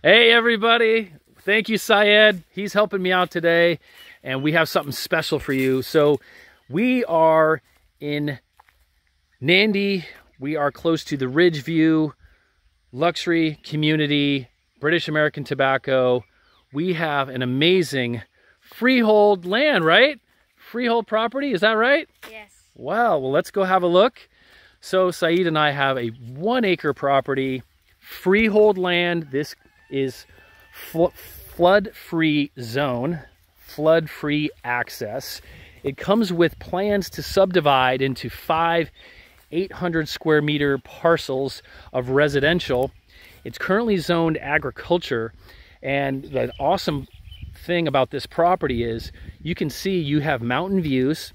Hey everybody, thank you Syed. He's helping me out today and we have something special for you. So we are in Nandi. We are close to the Ridgeview luxury community, British American Tobacco. We have an amazing freehold land, right? Freehold property, is that right? Yes. Wow, well let's go have a look. So Saeed and I have a 1 acre property, freehold land. This is flood-free zone, flood-free access. It comes with plans to subdivide into 5 800 square meter parcels of residential. It's currently zoned agriculture, and the awesome thing about this property is you can see you have mountain views.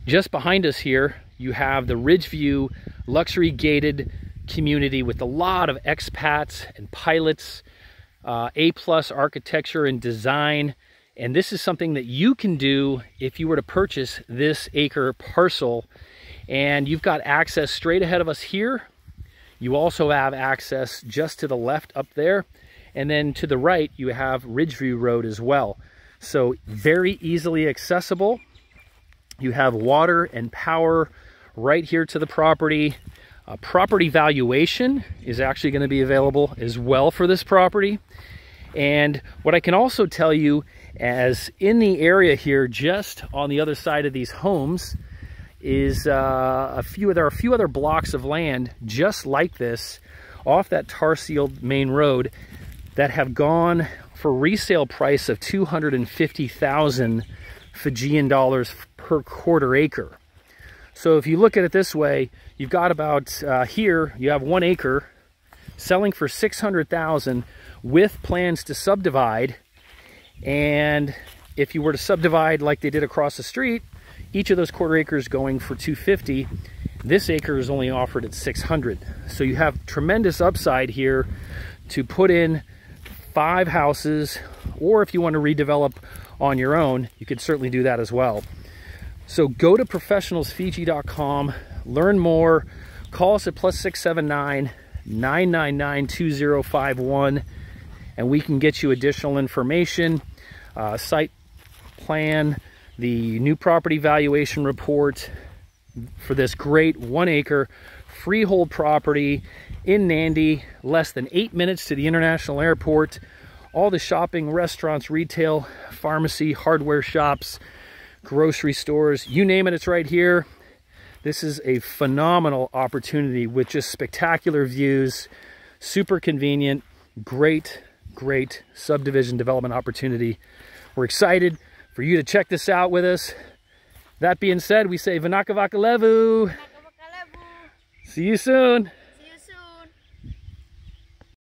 Just behind us here you have the Ridgeview luxury gated community with a lot of expats and pilots, A+ architecture and design. And this is something that you can do if you were to purchase this acre parcel. And you've got access straight ahead of us here. You also have access just to the left up there. And then to the right, you have Ridgeview Road as well. So very easily accessible. You have water and power right here to the property. Property valuation is actually going to be available as well for this property. And what I can also tell you, as in the area here, just on the other side of these homes, is there are a few other blocks of land just like this off that tar-sealed main road that have gone for resale price of 250,000 Fijian dollars per quarter acre. So if you look at it this way, you've got about here you have 1 acre selling for 600,000 with plans to subdivide. And if you were to subdivide like they did across the street, each of those quarter acres going for 250. This acre is only offered at 600. So you have tremendous upside here to put in 5 houses, or if you want to redevelop on your own, you could certainly do that as well. So go to professionalsfiji.com, learn more, call us at +679 999 2051, and we can get you additional information, site plan, the new property valuation report for this great 1 acre freehold property in Nandi, less than 8 minutes to the international airport. All the shopping, restaurants, retail, pharmacy, hardware shops, grocery stores, you name it, it's right here. This is a phenomenal opportunity with just spectacular views, super convenient, great subdivision development opportunity. We're excited for you to check this out with us. That being said, we say Vanaka Vaka Levu. See you soon.